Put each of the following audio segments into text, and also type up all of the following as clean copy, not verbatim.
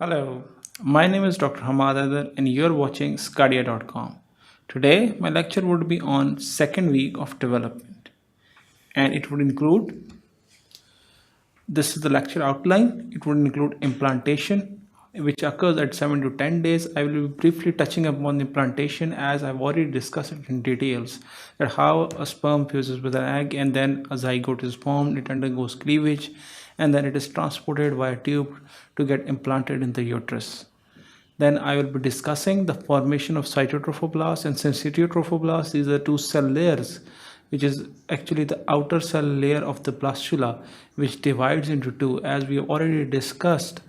Hello, my name is Dr. Hamad Adar and you're watching sqadia.com. Today, my lecture would be on second week of development and it would include, this is the lecture outline, it would include implantation which occurs at 7 to 10 days. I will be briefly touching upon the implantation as I've already discussed it in details, that how a sperm fuses with an egg and then a zygote is formed, it undergoes cleavage and then it is transported via tube to get implanted in the uterus. Then I will be discussing the formation of cytotrophoblast and sensitiotrophoblasts. These are two cell layers, which is actually the outer cell layer of the blastula, which divides into two. As we have already discussed,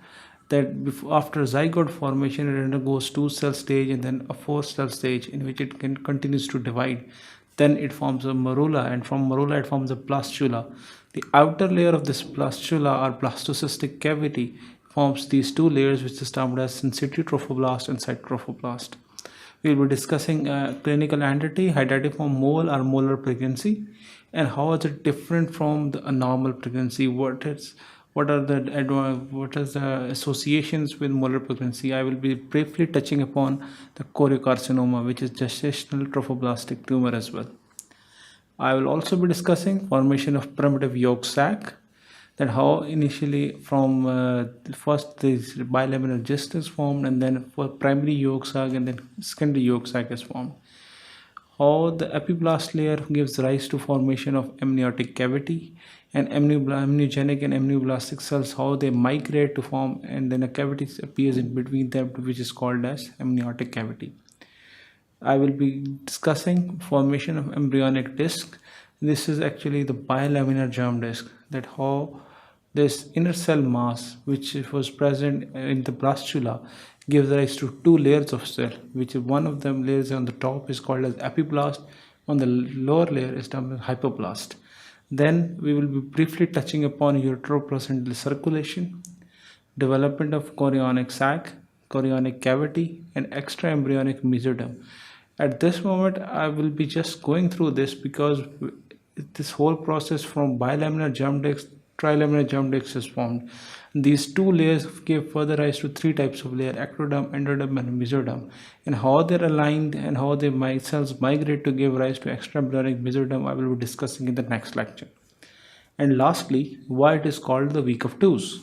that after zygote formation, it undergoes two cell stage and then a four cell stage in which it continues to divide. Then it forms a morula, and from morula it forms a blastula. The outer layer of this blastula or blastocystic cavity forms these two layers, which is termed as sensitiotrofoblast and cytotrophoblast. We will be discussing clinical entity, Hydatidiform mole or molar pregnancy, and how is it different from a normal pregnancy. What is the associations with molar pregnancy. I will be briefly touching upon the choriocarcinoma, which is gestational trophoblastic tumor as well. I will also be discussing formation of primitive yolk sac, that how initially from first this bilaminar gist is formed and then for primary yolk sac and then secondary yolk sac is formed. How the epiblast layer gives rise to formation of amniotic cavity, and amniogenic and amnioblastic cells, how they migrate to form, and then a cavity appears in between them, which is called as amniotic cavity. I will be discussing formation of embryonic disc. This is actually the bilaminar germ disc, that how this inner cell mass which was present in the blastula gives rise to two layers of cell, which is one of them layers on the top is called as epiblast, on the lower layer is termed as hypoblast. Then we will be briefly touching upon uteroplacental circulation, development of chorionic sac, chorionic cavity, and extraembryonic mesoderm. At this moment, I will be just going through this because this whole process from bilaminar germ disc, trilaminar germ disc is formed. These two layers give further rise to three types of layer: ectoderm, endoderm, and mesoderm. And how they're aligned and how cells migrate to give rise to extraembryonic mesoderm, I will be discussing in the next lecture. And lastly, why it is called the week of twos.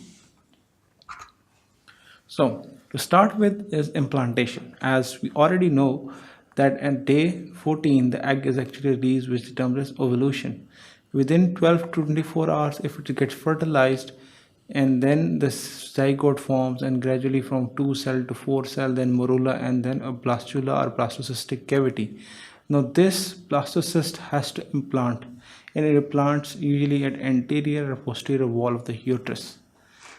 So to start with is implantation. As we already know that at day 14 the egg is actually released, which determines ovulation. Within 12 to 24 hours, if it gets fertilized, and then the zygote forms, and gradually from 2 cell to 4 cell, then morula, and then a blastula or blastocystic cavity. Now this blastocyst has to implant, and it implants usually at anterior or posterior wall of the uterus.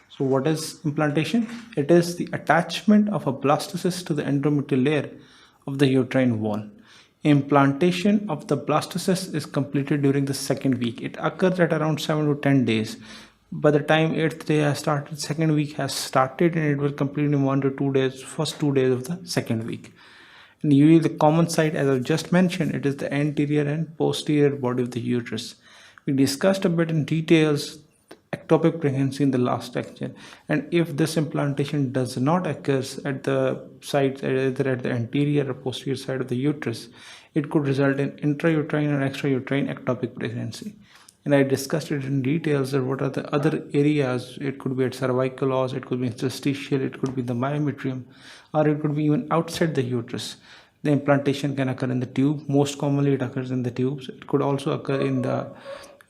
So what is implantation? It is the attachment of a blastocyst to the endometrial layer of the uterine wall. Implantation of the blastocyst is completed during the second week. It occurs at around 7 to 10 days. By the time 8th day has started, second week has started, and it will complete in 1 to 2 days, first 2 days of the second week. And usually the common site, as I've just mentioned, it is the anterior and posterior body of the uterus. We discussed a bit in details ectopic pregnancy in the last lecture, and if this implantation does not occur at the site, either at the anterior or posterior side of the uterus, it could result in intrauterine or extrauterine ectopic pregnancy. And I discussed it in details of what are the other areas. It could be at cervical os, it could be interstitial, it could be the myometrium, or it could be even outside the uterus. The implantation can occur in the tube. Most commonly it occurs in the tubes. It could also occur in the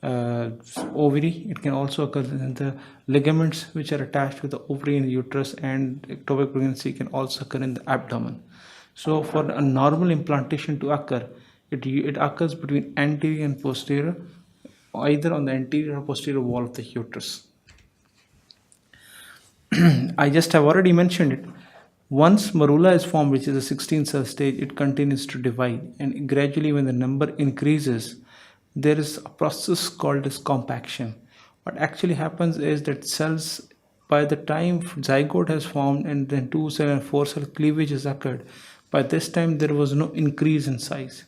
ovary. It can also occur in the ligaments which are attached with the ovary and uterus, and ectopic pregnancy can also occur in the abdomen. So for a normal implantation to occur, it occurs between anterior and posterior, either on the anterior or posterior wall of the uterus. I just have already mentioned it. Once morula is formed, which is a 16 cell stage, it continues to divide, and gradually when the number increases, there is a process called as compaction. What actually happens is that cells, by the time zygote has formed and then 2 cell and 4 cell cleavage has occurred, by this time there was no increase in size.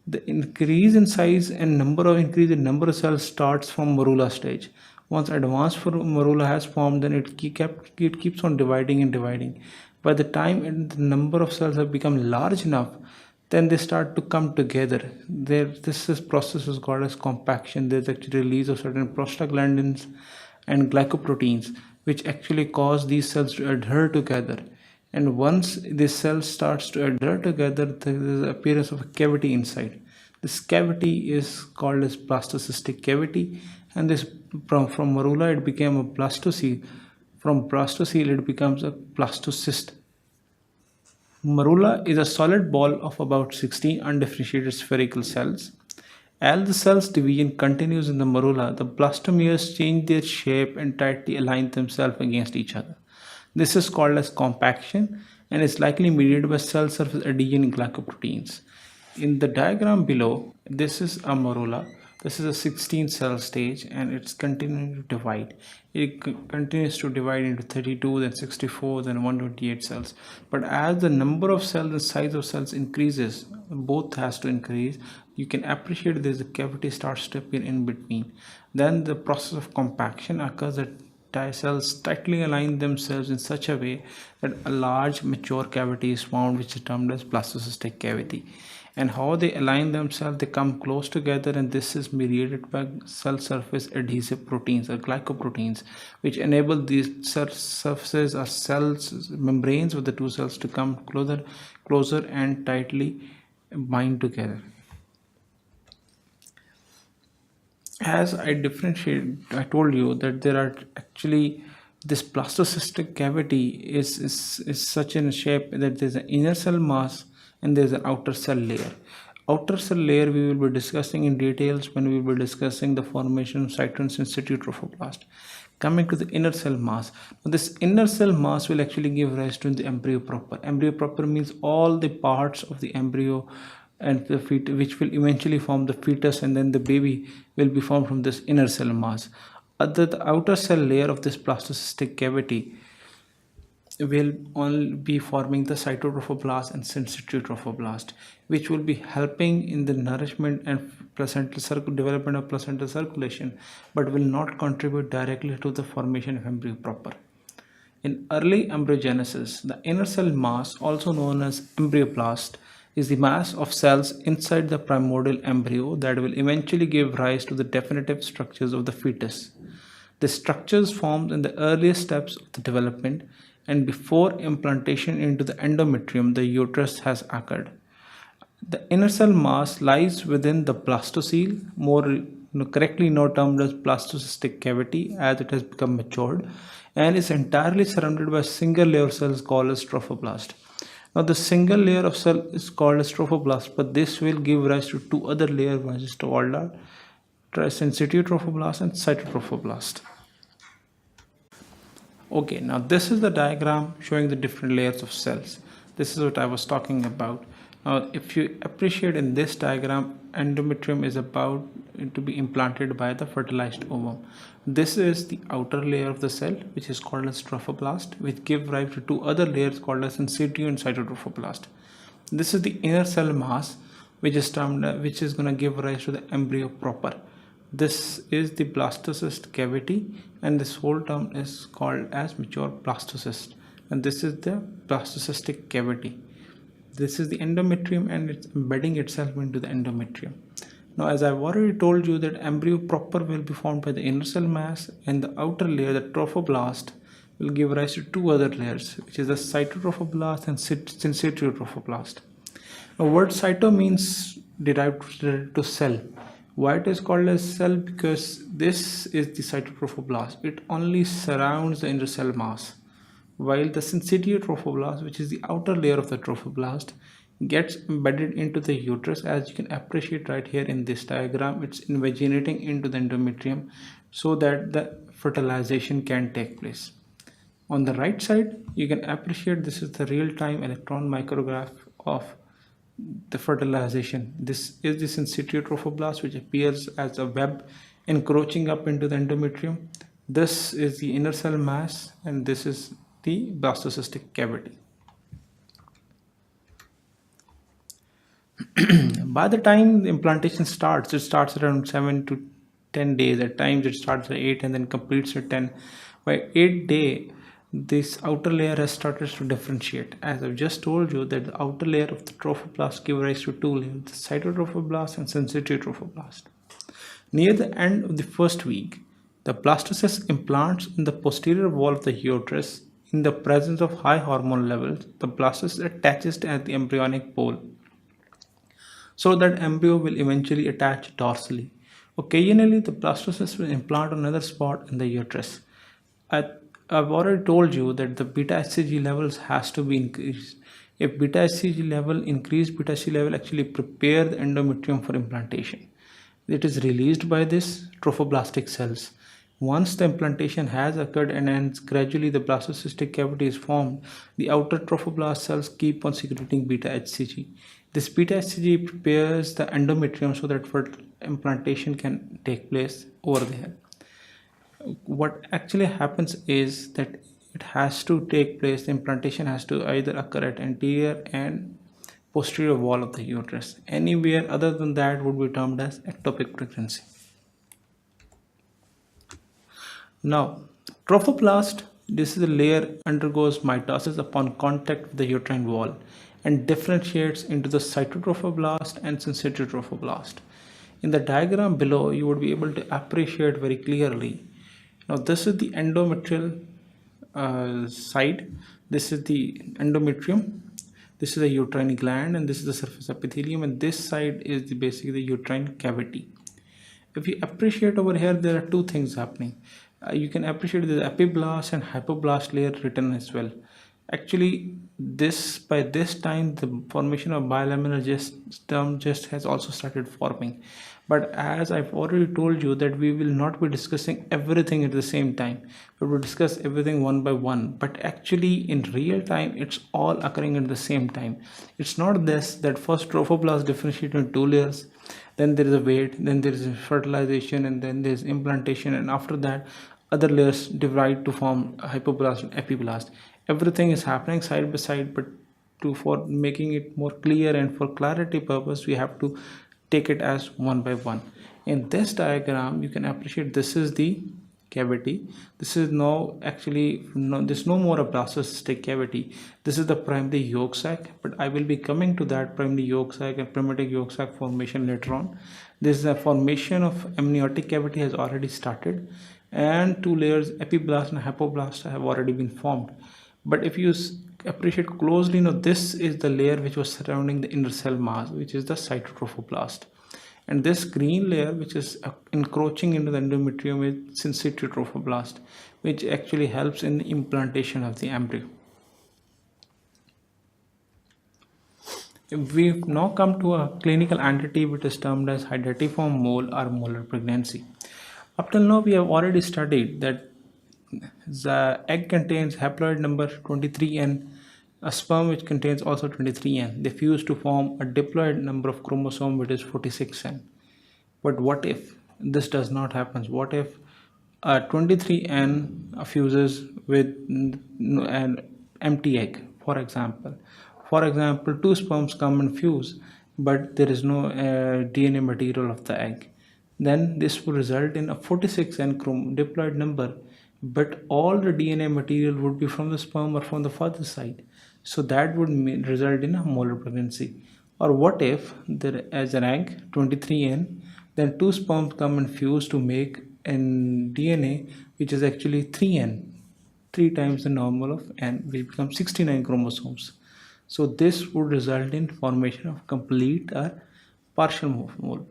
The increase in size and increase in number of cells starts from morula stage. Once advanced morula has formed, then it keeps on dividing and dividing. By the time the number of cells have become large enough, then they start to come together. This process is called as compaction. There's actually release of certain prostaglandins and glycoproteins, which actually cause these cells to adhere together. And once this cell starts to adhere together, there is the appearance of a cavity inside. This cavity is called as blastocystic cavity, and this from morula it became a blastocele. From blastocele it becomes a blastocyst. Morula is a solid ball of about 16 undifferentiated spherical cells. As the cell's division continues in the morula, the blastomeres change their shape and tightly align themselves against each other. This is called as compaction and is likely mediated by cell surface adhesion glycoproteins. In the diagram below, this is a morula. This is a 16 cell stage and it's continuing to divide. It continues to divide into 32, then 64, then 128 cells. But as the number of cells and size of cells increases, both has to increase. You can appreciate this, the cavity starts to appear in between. Then the process of compaction occurs that cells tightly align themselves in such a way that a large mature cavity is formed, which is termed as blastocystic cavity. And how they align themselves, they come close together, and this is mediated by cell surface adhesive proteins or glycoproteins, which enable these cell surfaces or cells membranes of the two cells to come closer and tightly bind together. As I told you that there are actually this blastocystic cavity is such in shape that there's an inner cell mass and there's an outer cell layer. Outer cell layer we will be discussing in details when we will be discussing the formation of cytons in situ trophoblast. Coming to the inner cell mass, now this inner cell mass will actually give rise to the embryo proper. Embryo proper means all the parts of the embryo and the fetus, which will eventually form the fetus, and then the baby will be formed from this inner cell mass. The outer cell layer of this blastocystic cavity will only be forming the cytotrophoblast and syncytiotrophoblastic, which will be helping in the nourishment and development of placental circulation, but will not contribute directly to the formation of embryo proper. In early embryogenesis, the inner cell mass, also known as embryoblast, is the mass of cells inside the primordial embryo that will eventually give rise to the definitive structures of the fetus. The structures formed in the earliest steps of the development and before implantation into the endometrium, the uterus has occurred. The inner cell mass lies within the blastocele, more correctly now termed as blastocystic cavity, as it has become matured, and is entirely surrounded by a single layer of cells called as trophoblast. Now the single layer of cell is called as trophoblast, but this will give rise to two other layers, which is called syncytiotrophoblastic and cytotrophoblast. Okay, now this is the diagram showing the different layers of cells. This is what I was talking about. Now if you appreciate in this diagram, endometrium is about to be implanted by the fertilized ovum. This is the outer layer of the cell, which is called as trophoblast, which give rise to two other layers called as syncytio and cytotrophoblast. This is the inner cell mass, which is going to give rise to the embryo proper. This is the blastocyst cavity, and this whole term is called as mature blastocyst, and this is the blastocystic cavity. This is the endometrium, and it's embedding itself into the endometrium. Now, as I've already told you, that embryo proper will be formed by the inner cell mass, and the outer layer, the trophoblast, will give rise to two other layers, which is the cytotrophoblast and syncytiotrophoblastic. Now, word cyto means derived to cell. Why it is called as cell? Because this is the cytotrophoblast. It only surrounds the inner cell mass, while the syncytiotrophoblast, which is the outer layer of the trophoblast, gets embedded into the uterus. As you can appreciate right here in this diagram, it's invaginating into the endometrium so that the fertilization can take place. On the right side, you can appreciate this is the real-time electron micrograph of the fertilization. This is the syncytiotrophoblast, which appears as a web encroaching up into the endometrium. This is the inner cell mass, and this is the blastocystic cavity. By the time the implantation starts, it starts around 7 to 10 days. At times it starts at 8 and then completes at 10. By 8th day, this outer layer has started to differentiate. As I've just told you that the outer layer of the trophoblast give rise to two layers, the cytotrophoblast and sensitive trophoblast. Near the end of the first week, the blastocyst implants in the posterior wall of the uterus. In the presence of high hormone levels, the blastocyst attaches at the embryonic pole, so that embryo will eventually attach dorsally. Occasionally, the blastocyst will implant another spot in the uterus. I, I've already told you that the beta hCG levels has to be increased. If beta hCG level increase, beta hCG level actually prepare the endometrium for implantation. It is released by this trophoblastic cells. Once the implantation has occurred and then gradually the blastocystic cavity is formed, the outer trophoblast cells keep on secreting beta hCG. This beta hCG prepares the endometrium so that implantation can take place over there. What actually happens is that it has to take place, the implantation has to either occur at anterior and posterior wall of the uterus. Anywhere other than that would be termed as ectopic pregnancy. Now, trophoblast, this is a layer undergoes mitosis upon contact with the uterine wall and differentiates into the cytotrophoblast and sensitive trophoblast. In the diagram below, you would be able to appreciate very clearly. Now, this is the endometrial side. This is the endometrium. This is a uterine gland, and this is the surface epithelium, and this side is basically the uterine cavity. If you appreciate over here, there are two things happening. You can appreciate the epiblast and hypoblast layer written as well. Actually, by this time the formation of bilaminar term just has also started forming. But as I've already told you that we will not be discussing everything at the same time. We will discuss everything one by one. But actually in real time it's all occurring at the same time. It's not this that first trophoblast differentiate into two layers, then there is a wait, then there is fertilization, and then there is implantation, and after that other layers divide to form hypoblast and epiblast. Everything is happening side by side, but for making it more clear and for clarity purpose, we have to take it as one by one. In this diagram, you can appreciate this is the cavity. This is there's no more a blastocystic cavity. This is the primary yolk sac, but I will be coming to that primary yolk sac and primitive yolk sac formation later on. This formation of amniotic cavity has already started, and two layers, epiblast and hypoblast, have already been formed. But if you appreciate closely, this is the layer which was surrounding the inner cell mass, which is the cytotrophoblast. And this green layer which is encroaching into the endometrium is sensitive trophoblast, which actually helps in the implantation of the embryo. We've now come to a clinical entity which is termed as Hydatidiform mole or molar pregnancy. Up till now we have already studied that the egg contains haploid number 23N, a sperm which contains also 23N. They fuse to form a diploid number of chromosome which is 46N. But what if this does not happen? What if a 23N fuses with an empty egg, for example? For example, two sperms come and fuse, but there is no DNA material of the egg. Then this will result in a 46N diploid number, but all the DNA material would be from the sperm or from the father side. So that would result in a molar pregnancy. Or what if there is an egg 23N, then two sperms come and fuse to make an DNA which is actually 3N, 3 times the normal of N, which becomes 69 chromosomes. So this would result in formation of complete or partial mole.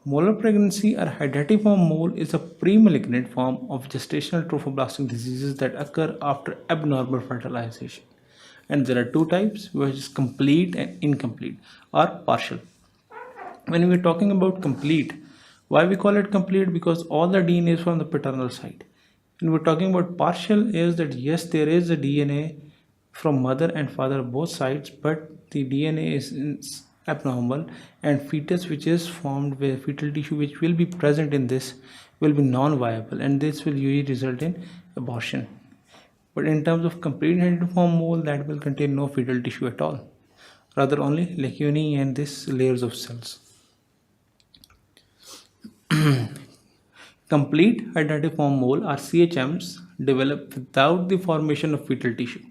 Molar pregnancy or Hydatidiform mole is a pre-malignant form of gestational trophoblastic diseases that occur after abnormal fertilization. And there are two types, which is complete and incomplete or partial. When we're talking about complete, why we call it complete? Because all the DNA is from the paternal side. And we're talking about partial is that yes, there is a DNA from mother and father both sides, but the DNA is abnormal, and fetus which is formed with fetal tissue which will be present in this will be non-viable, and this will usually result in abortion. But in terms of complete Hydatidiform mole, that will contain no fetal tissue at all, rather only lacunae and these layers of cells. Complete hydatidiform mole or CHMs develop without the formation of fetal tissue.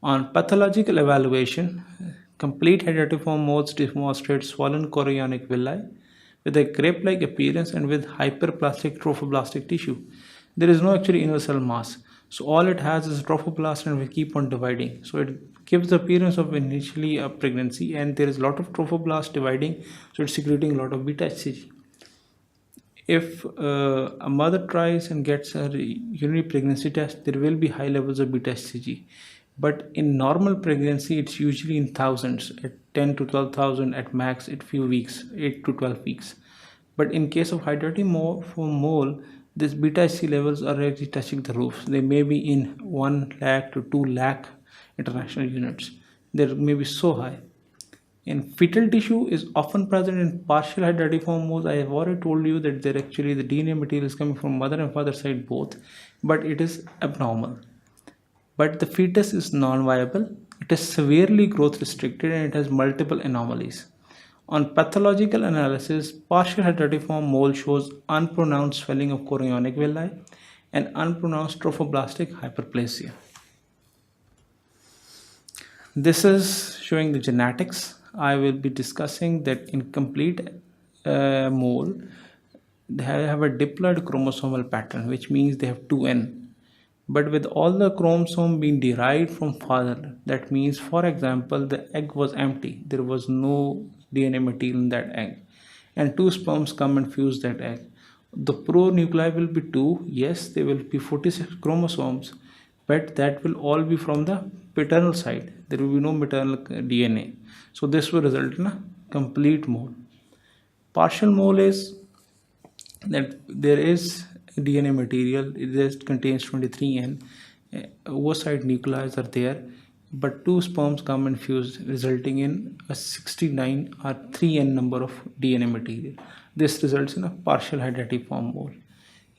On pathological evaluation, complete hydatidiform moles demonstrate swollen chorionic villi with a grape-like appearance and with hyperplastic trophoblastic tissue. There is no actually universal mass. So all it has is trophoblast and will keep on dividing. So it gives the appearance of initially a pregnancy, and there is a lot of trophoblast dividing, so it's secreting a lot of beta hCG. If a mother tries and gets her urinary pregnancy test, there will be high levels of beta hCG. But in normal pregnancy, it's usually in thousands, at 10 to 12,000 at max, at few weeks, 8 to 12 weeks. But in case of hydatidiform mole, these beta hCG levels are actually touching the roof. They may be in 1 lakh to 2 lakh international units. They may be so high. In fetal tissue is often present in partial hydatidiform moles. I have already told you that they're actually the DNA material is coming from mother and father side both, but it is abnormal. But the fetus is non-viable, it is severely growth restricted, and it has multiple anomalies. On pathological analysis, partial hydatidiform mole shows unpronounced swelling of chorionic villi and unpronounced trophoblastic hyperplasia. This is showing the genetics. I will be discussing that in complete mole, they have a diploid chromosomal pattern, which means they have 2N. But with all the chromosome being derived from father, that means, for example, the egg was empty. There was no DNA material in that egg. And 2 sperms come and fuse that egg. The pronuclei will be 2. Yes, there will be 46 chromosomes, but that will all be from the paternal side. There will be no maternal DNA. So this will result in a complete mole. Partial mole is that there is DNA material, it just contains 23N. Oocyte nuclei are there, but 2 sperms come and fuse, resulting in a 69 or 3N number of DNA material. This results in a partial hydatidiform mole.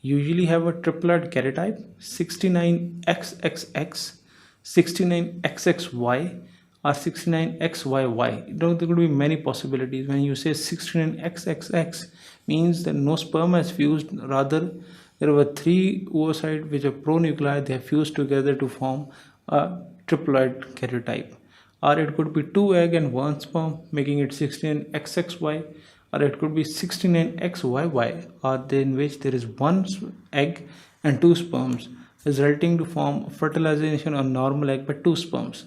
Usually have a triploid karyotype, 69XXX, 69XXY, or 69XYY. There could be many possibilities. When you say 69XXX, means that no sperm has fused, rather there were 3 oocytes which are pronuclei, they have fused together to form a triploid karyotype. Or it could be 2 egg and 1 sperm, making it 69XXY, or it could be 69XYY, or in which there is 1 egg and 2 sperms, resulting to form fertilization of normal egg by 2 sperms.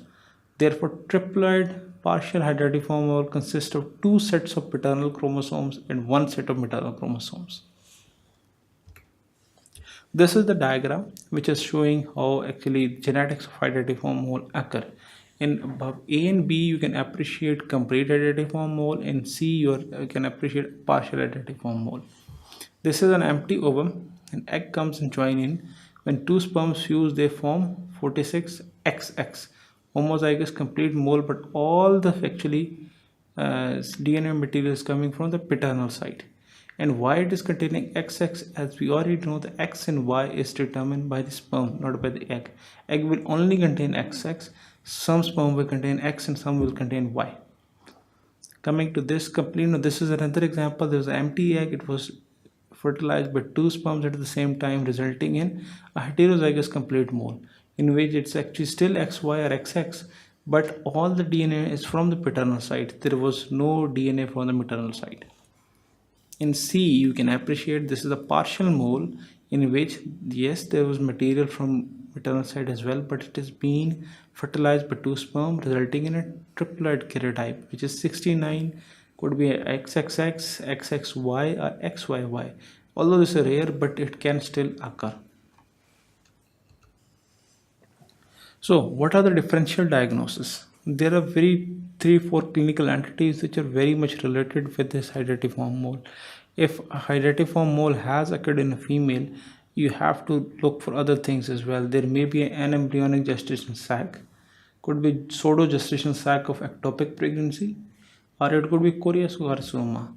Therefore, triploid partial hydatidiform mole consists of 2 sets of paternal chromosomes and 1 set of maternal chromosomes. This is the diagram which is showing how actually genetics of hydatidiform mole occur. In above A and B, you can appreciate complete hydatidiform mole. In C, you can appreciate partial hydatidiform mole. This is an empty ovum. An egg comes and join in. When 2 sperms fuse, they form 46XX. Homozygous complete mole, but all the actually DNA material is coming from the paternal side. And why it is containing XX, as we already know, the X and Y is determined by the sperm, not by the egg. Egg will only contain XX. Some sperm will contain X and some will contain Y. Coming to this complete, this is another example. There was an empty egg. It was fertilized by 2 sperms at the same time, resulting in a heterozygous complete mole, in which it's actually still XY or XX, but all the DNA is from the paternal side. There was no DNA from the maternal side. In C, you can appreciate this is a partial mole, in which, yes, there was material from maternal side as well, but it is being fertilized by 2 sperm, resulting in a triploid karyotype, which is 69, could be XXX, XXY, or XYY. Although this is rare, but it can still occur. So, what are the differential diagnosis? There are 3-4 clinical entities which are very much related with this hydatidiform mole. If a hydatidiform mole has occurred in a female, you have to look for other things as well. There may be an embryonic gestation sac, could be pseudo gestation sac of ectopic pregnancy, or it could be choriocarcinoma.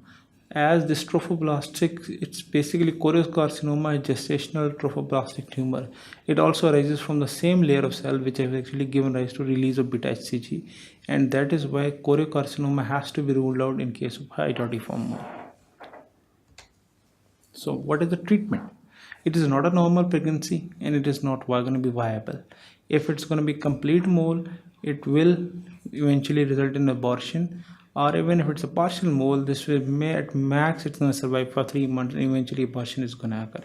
As this trophoblastic, it's basically choriocarcinoma, a gestational trophoblastic tumor. It also arises from the same layer of cell which has actually given rise to release of beta hCG, and that is why choriocarcinoma has to be ruled out in case of hydatidiform mole. So what is the treatment? It is not a normal pregnancy and it is not going to be viable. If it's going to be complete mole, it will eventually result in abortion, or even if it's a partial mole, this will may at max it's going to survive for 3 months and eventually abortion is going to occur.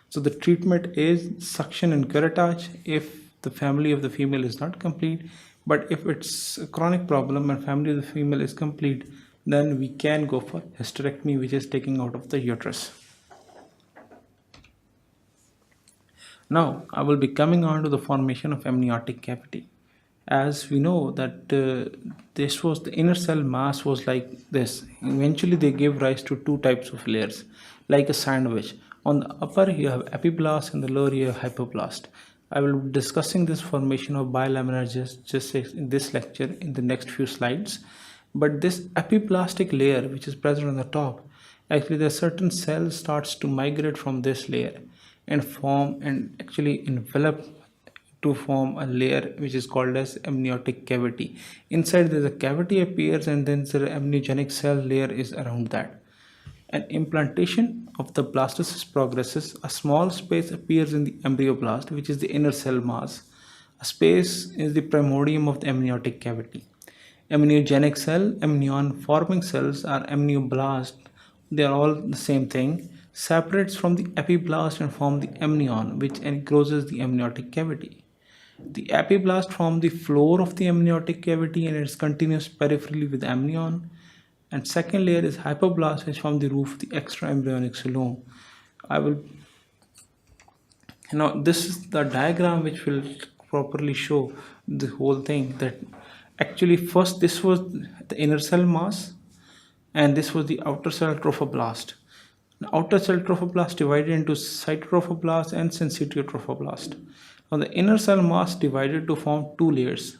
So the treatment is suction and curettage if the family of the female is not complete. But if it's a chronic problem and family of the female is complete, then we can go for hysterectomy, which is taking out of the uterus. Now I will be coming on to the formation of amniotic cavity. As we know that this was the inner cell mass was like this. Eventually they gave rise to two types of layers, like a sandwich. On the upper you have epiblast and the lower you have hypoblast. I will be discussing this formation of bilaminar just in this lecture in the next few slides. But this epiblastic layer which is present on the top, actually the certain cell starts to migrate from this layer and form and actually envelop to form a layer which is called as amniotic cavity. Inside there a cavity appears and then the amniogenic cell layer is around that. An implantation of the blastocyst progresses. A small space appears in the embryoblast, which is the inner cell mass. A space is the primordium of the amniotic cavity. Amniogenic cell, amnion forming cells are amnioblast. They are all the same thing. Separates from the epiblast and form the amnion, which encloses the amniotic cavity. The epiblast form the floor of the amniotic cavity and it is continuous peripherally with amnion. And second layer is hypoblast, which form the roof of the extra embryonic coelom. Now this is the diagram which will properly show the whole thing, that actually first this was the inner cell mass and this was the outer cell trophoblast. The outer cell trophoblast divided into cytotrophoblast and syncytiotrophoblast. Now the inner cell mass divided to form two layers.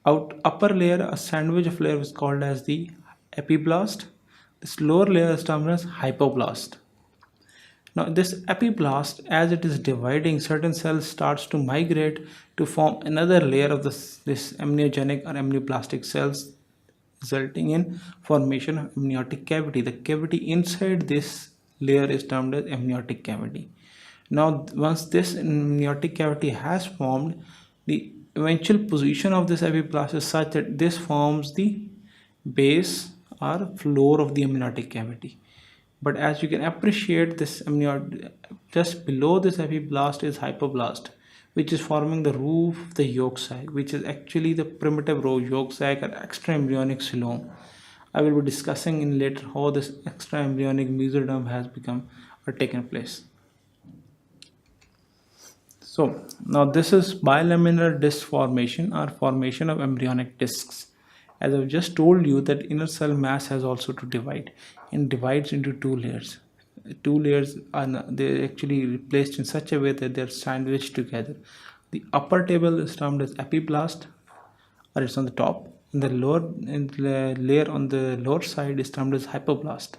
Upper layer, a sandwich of layer, was called as the epiblast. This lower layer is termed as hypoblast. Now this epiblast, as it is dividing, certain cells starts to migrate to form another layer of this amniogenic or amnioblastic cells, resulting in formation of amniotic cavity. The cavity inside this layer is termed as amniotic cavity. Now once this amniotic cavity has formed, the eventual position of this epiblast is such that this forms the base or floor of the amniotic cavity. But as you can appreciate, this just below this epiblast is hypoblast, which is forming the roof of the yolk sac, which is actually the primitive row yolk sac or extra embryonic coelom. I will be discussing in later how this extra embryonic mesoderm has become or taken place. So now this is bilaminar disc formation or formation of embryonic discs. As I've just told you that inner cell mass has also to divide and divides into two layers. Two layers are they actually placed in such a way that they're sandwiched together. The upper table is termed as epiblast, or it's on the top, and the layer on the lower side is termed as hypoblast.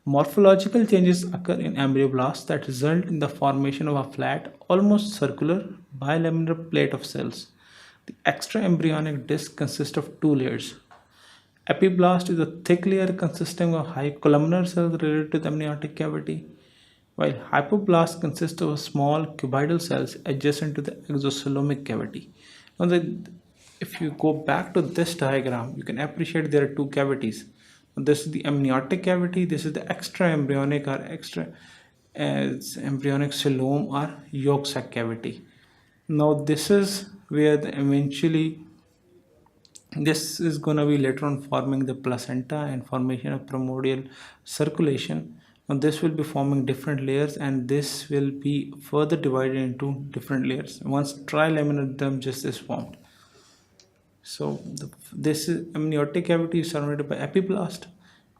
Morphological changes occur in embryoblasts that result in the formation of a flat, almost circular, bilaminar plate of cells. The extra embryonic disc consists of two layers. Epiblast is a thick layer consisting of high columnar cells related to the amniotic cavity, while hypoblast consists of small cuboidal cells adjacent to the exocoelomic cavity. Now, if you go back to this diagram, you can appreciate there are two cavities. This is the amniotic cavity, this is the extra embryonic or extra embryonic coelom or yolk sac cavity. Now this is where eventually this is going to be later on forming the placenta and formation of primordial circulation. Now this will be forming different layers and this will be further divided into different layers once trilaminar derm just is formed. So this amniotic cavity is surrounded by epiblast,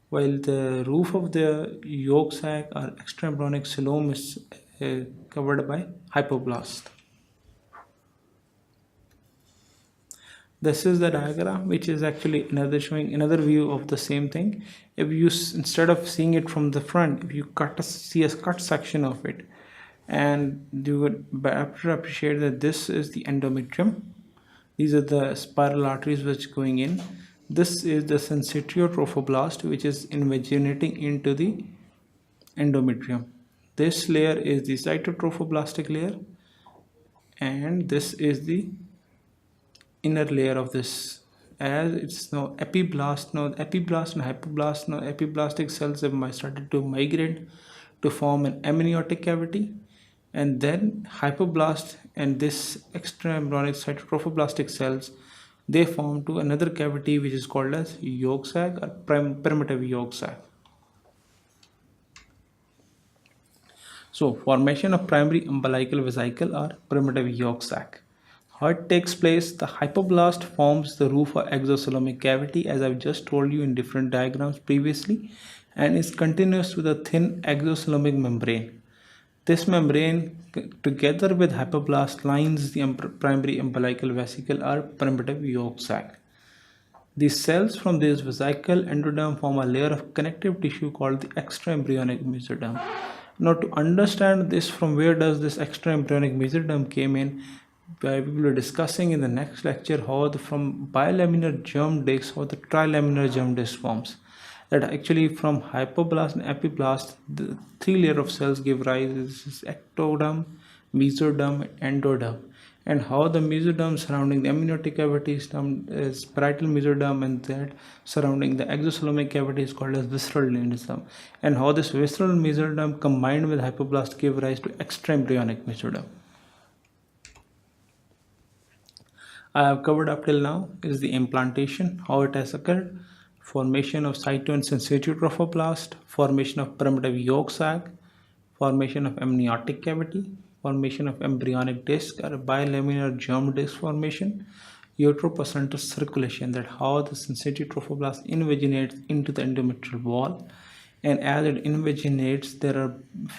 while the roof of the yolk sac or extra embryonic coelom is covered by hypoblast. This is the diagram, which is actually showing another view of the same thing. If you instead of seeing it from the front, if you see a cut section of it, and you would appreciate that this is the endometrium. These are the spiral arteries which going in. This is the syncytiotrophoblast, which is invaginating into the endometrium. This layer is the cytotrophoblastic layer, and this is the inner layer of this. As it's now epiblast, now epiblast and hypoblast, now epiblastic cells have started to migrate to form an amniotic cavity, and then hypoblast and this extra embryonic cytotrophoblastic cells, they form to another cavity which is called as yolk sac or primitive yolk sac. So formation of primary umbilical vesicle or primitive yolk sac. How it takes place: the hypoblast forms the roof or exocoelomic cavity, as I've just told you in different diagrams previously, and is continuous with a thin exocoelomic membrane. This membrane together with hypoblast lines the primary umbilical vesicle or primitive yolk sac. The cells from this vesicle endoderm form a layer of connective tissue called the extraembryonic mesoderm. Now, to understand this, from where does this extraembryonic mesoderm came in, we will be discussing in the next lecture how from bilaminar germ disc or the trilaminar germ disc forms. That actually from hypoblast and epiblast, the three layer of cells give rise to this ectoderm, mesoderm, and endoderm. And how the mesoderm surrounding the amniotic cavity is parietal mesoderm, and that surrounding the exocoelomic cavity is called as visceral mesoderm. And how this visceral mesoderm combined with hypoblast give rise to extraembryonic mesoderm. I have covered up till now is the implantation, how it has occurred, formation of cyto and sensitive trophoblast, formation of primitive yolk sac, formation of amniotic cavity, formation of embryonic disc or bilaminar germ disc formation, uteroplacental circulation, that how the sensitive trophoblast invaginates into the endometrial wall, and as it invaginates there are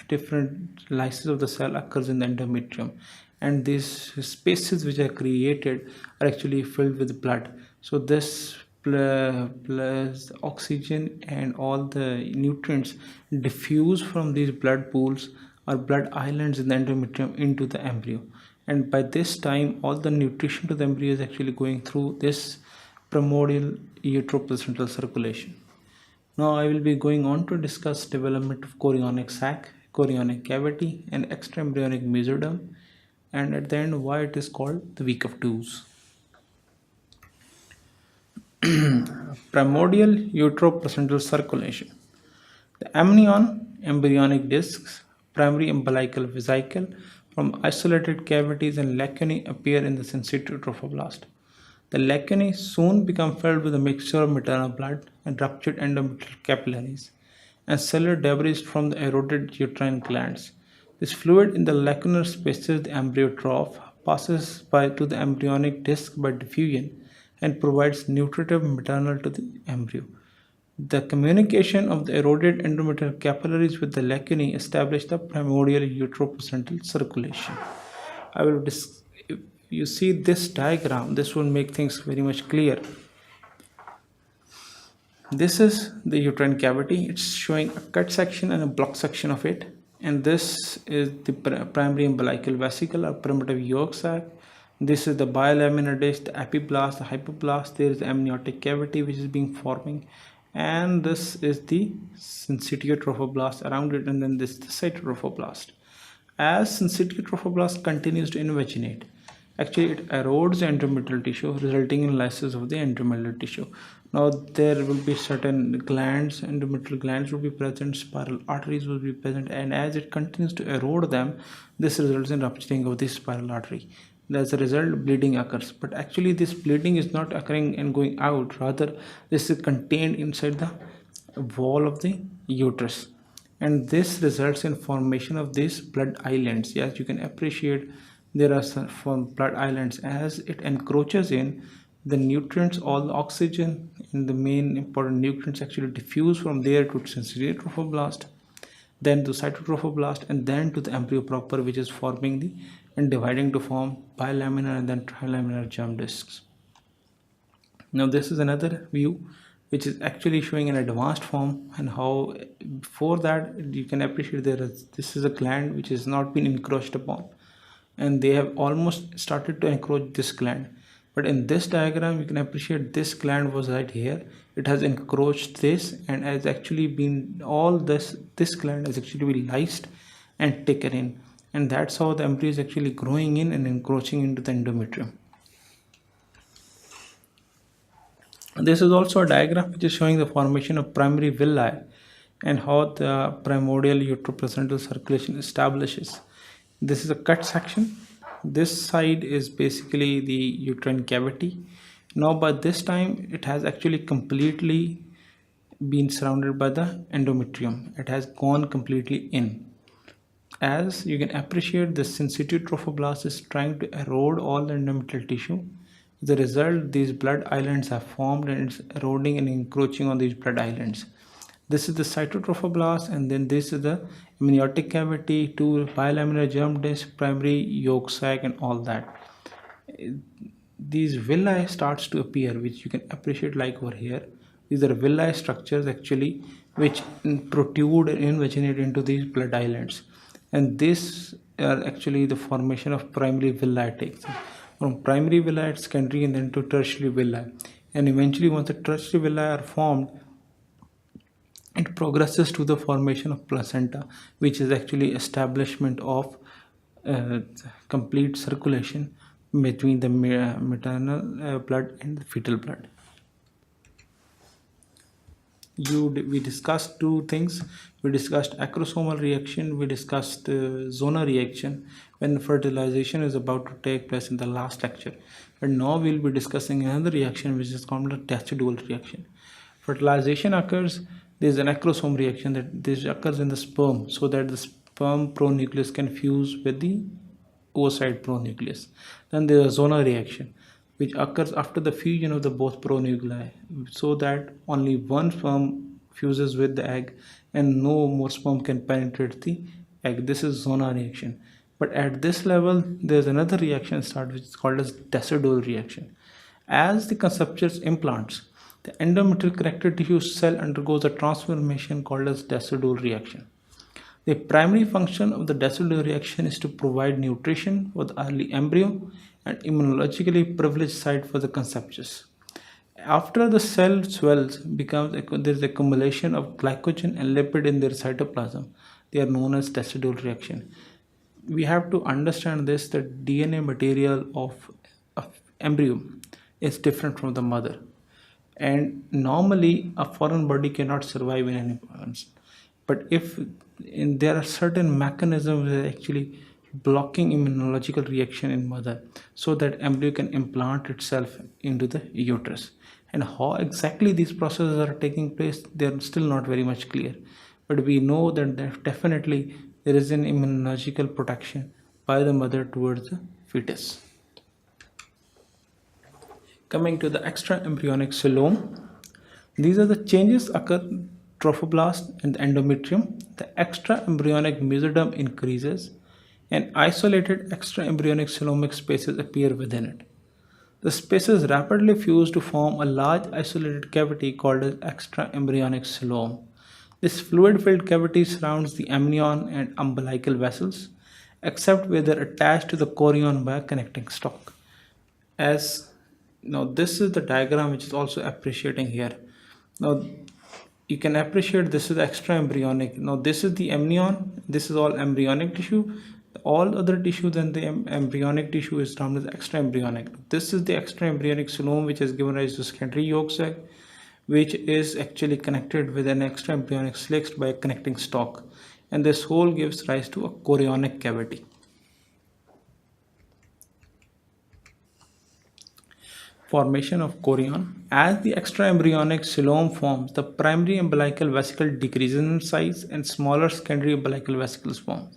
different lysis of the cell occurs in the endometrium, and these spaces which are created are actually filled with blood. So this plus oxygen and all the nutrients diffuse from these blood pools or blood islands in the endometrium into the embryo, and by this time all the nutrition to the embryo is actually going through this primordial uteroplacental circulation. Now I will be going on to discuss development of chorionic sac, chorionic cavity, and extraembryonic mesoderm, and at the end why it is called the week of twos. Primordial uteroplacental circulation. The amnion, embryonic discs, primary umbilical vesicle from isolated cavities and lacunae appear in the sensitive trophoblast. The lacunae soon become filled with a mixture of maternal blood and ruptured endometrial capillaries and cellular debris from the eroded uterine glands. This fluid in the lacunar spaces the embryo trough, passes by to the embryonic disc by diffusion, and provides nutritive maternal to the embryo. The communication of the eroded endometrial capillaries with the lacunae established the primordial uteroplacental circulation. I will if you see this diagram, this will make things very much clear. This is the uterine cavity. It's showing a cut section and a block section of it, and this is the primary umbilical vesicle or primitive yolk sac. This is the bilaminar disc, the epiblast, the hypoblast. There is the amniotic cavity which is being forming, and this is the syncytial trophoblast around it, and then this is the cytotrophoblast. As syncytial trophoblast continues to invaginate, actually it erodes the endometrial tissue, resulting in lysis of the endometrial tissue. Now there will be certain glands, endometrial glands will be present, spiral arteries will be present, and as it continues to erode them, this results in rupturing of the spiral artery. As a result, bleeding occurs, but actually this bleeding is not occurring and going out, rather this is contained inside the wall of the uterus, and this results in formation of these blood islands. Yes, you can appreciate there are some blood islands. As it encroaches in, the nutrients, all the oxygen and the main important nutrients actually diffuse from there to sensitive trophoblast, then to cytotrophoblast, and then to the embryo proper, which is forming the and dividing to form bilaminar and then trilaminar germ discs. Now this is another view which is actually showing an advanced form, and how before that you can appreciate this is a gland which has not been encroached upon, and they have almost started to encroach this gland. But in this diagram you can appreciate this gland was right here, it has encroached this and has actually been all this gland has actually been lysed, and take it in, and that's how the embryo is actually growing in and encroaching into the endometrium. This is also a diagram which is showing the formation of primary villi and how the primordial uteroplacental circulation establishes. This is a cut section. This side is basically the uterine cavity. Now by this time it has actually completely been surrounded by the endometrium. It has gone completely in. As you can appreciate, the sensitive trophoblast is trying to erode all the endometrial tissue. As a result, these blood islands have formed and it's eroding and encroaching on these blood islands. This is the cytotrophoblast, and then this is the amniotic cavity, two bilaminar germ disc, primary yolk sac, and all that. These villi starts to appear, which you can appreciate like over here. These are villi structures actually which protrude and invaginate into these blood islands, and this are actually the formation of primary villi takes. From primary villi it's secondary and then to tertiary villi, and eventually once the tertiary villi are formed, it progresses to the formation of placenta, which is actually establishment of complete circulation between the maternal blood and the fetal blood. We discussed two things. We discussed acrosomal reaction, we discussed zona reaction when fertilization is about to take place in the last lecture, and now we'll be discussing another reaction which is called the decidual reaction. Fertilization occurs, there is an acrosome reaction that this occurs in the sperm so that the sperm pronucleus can fuse with the oocyte pronucleus. Then there is a zona reaction which occurs after the fusion of the both pronuclei so that only one sperm fuses with the egg and no more sperm can penetrate the egg. This is zona reaction. But at this level there is another reaction start which is called as decidual reaction. As the conceptual implants, the endometrial connective tissue cell undergoes a transformation called as decidual reaction. The primary function of the decidual reaction is to provide nutrition for the early embryo and immunologically privileged site for the conceptus. After the cell swells, there is accumulation of glycogen and lipid in their cytoplasm. They are known as decidual reaction. We have to understand this, that DNA material of embryo is different from the mother, and normally a foreign body cannot survive in an environment. But if there are certain mechanisms that actually blocking immunological reaction in mother so that embryo can implant itself into the uterus, and how exactly these processes are taking place, they are still not very much clear, but we know that definitely there is an immunological protection by the mother towards the fetus. Coming to the extra embryonic coelom, these are the changes occur trophoblast and the endometrium. The extra embryonic mesoderm increases and isolated extra embryonic coelomic spaces appear within it. The spaces rapidly fuse to form a large isolated cavity called as extra embryonic coelom. This fluid-filled cavity surrounds the amnion and umbilical vessels, except where they are attached to the chorion by a connecting stalk. As now, this is the diagram which is also appreciating here. Now, you can appreciate this is extra embryonic. Now, this is the amnion. This is all embryonic tissue. All other tissue than the embryonic tissue is termed as extra embryonic. This is the extra embryonic coelom which has given rise to secondary yolk sac, which is actually connected with an extra embryonic slix by a connecting stalk, and this whole gives rise to a chorionic cavity. Formation of chorion. As the extra embryonic coelom forms, the primary umbilical vesicle decreases in size and smaller secondary umbilical vesicles form.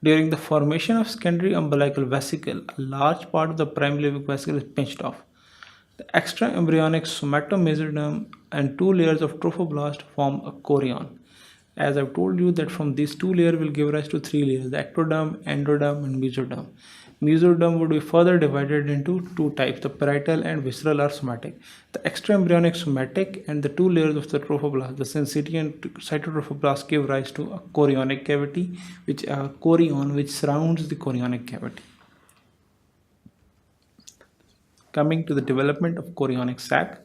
During the formation of secondary umbilical vesicle, a large part of the primary vesicle is pinched off. The extra embryonic somatomesoderm and two layers of trophoblast form a chorion. As I've told you that from these two layers will give rise to three layers, the ectoderm, endoderm and mesoderm. Mesoderm would be further divided into two types, the parietal and visceral or somatic. The extraembryonic somatic and the two layers of the trophoblast, the syncytial and cytotrophoblast, give rise to a chorionic cavity, chorion, which surrounds the chorionic cavity. Coming to the development of chorionic sac,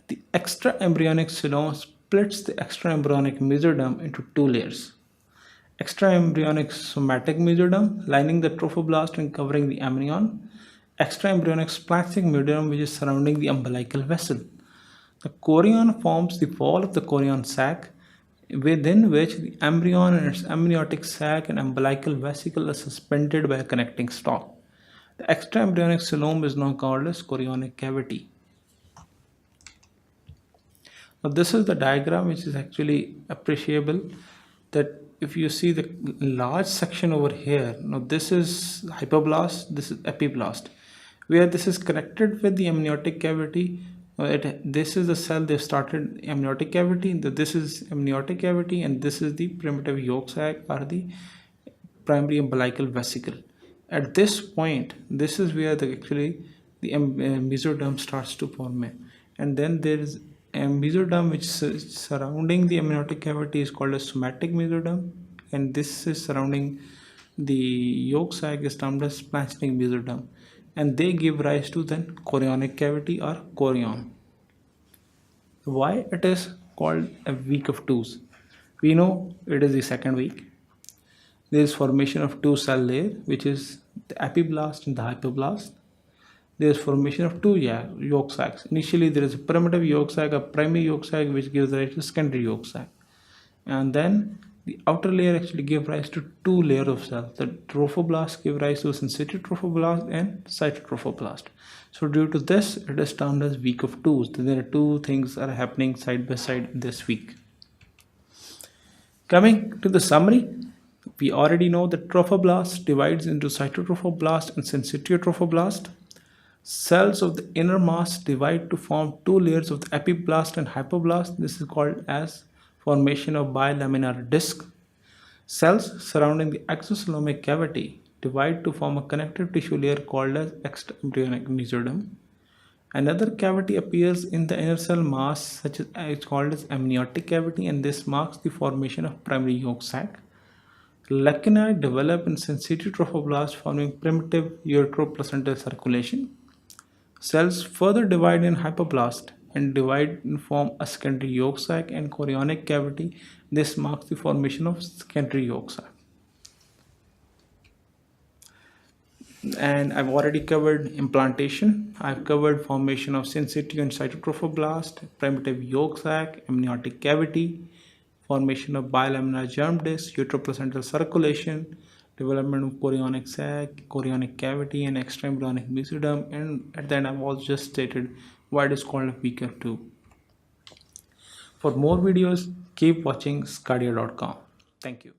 the extraembryonic coelom splits the extraembryonic mesoderm into two layers. extraembryonic somatic mesoderm lining the trophoblast and covering the amnion, extraembryonic splastic mesoderm which is surrounding the umbilical vessel. The chorion forms the wall of the chorion sac within which the embryon and its amniotic sac and umbilical vesicle are suspended by a connecting stalk. The extraembryonic coelom is now called as chorionic cavity. Now this is the diagram which is actually appreciable, that if you see the large section over here, now this is hypoblast, this is epiblast, where this is connected with the amniotic cavity. This is the cell they started amniotic cavity, this is amniotic cavity, and this is the primitive yolk sac or the primary umbilical vesicle. At this point, this is where actually the mesoderm starts to form, and then there is a mesoderm which is surrounding the amniotic cavity is called a somatic mesoderm, and this is surrounding the yolk sac is termed as splanchnic mesoderm, and they give rise to then chorionic cavity or chorion. Why it is called a week of twos? We know it is the second week. There is formation of two cell layer, which is the epiblast and the hypoblast. There is formation of two yolk sacs. Initially there is a primitive yolk sac, a primary yolk sac which gives rise to secondary yolk sac, and then the outer layer actually gives rise to two layers of cells. The trophoblast give rise to syncytial trophoblast and cytotrophoblast. So due to this, it is termed as week of twos. There are two things are happening side by side this week. Coming to the summary, we already know that trophoblast divides into cytotrophoblast and syncytiotrophoblast. Cells of the inner mass divide to form two layers of the epiblast and hypoblast. This is called as formation of bilaminar disc. Cells surrounding the exocoelomic cavity divide to form a connective tissue layer called as extraembryonic mesoderm. Another cavity appears in the inner cell mass, such as it's called as amniotic cavity, and this marks the formation of primary yolk sac. Lacunae develop in syncytial trophoblast, forming primitive uteroplacental circulation. Cells further divide in hypoblast and divide and form a secondary yolk sac and chorionic cavity. This marks the formation of secondary yolk sac. And I've already covered implantation. I've covered formation of syncytio and cytotrophoblast, primitive yolk sac, amniotic cavity, formation of bilaminar germ disc, uteroplacental circulation, development of chorionic sac, chorionic cavity, and extraembryonic mesoderm, and at the end I've also just stated why it is called a week of two. For more videos, keep watching sqadia.com. Thank you.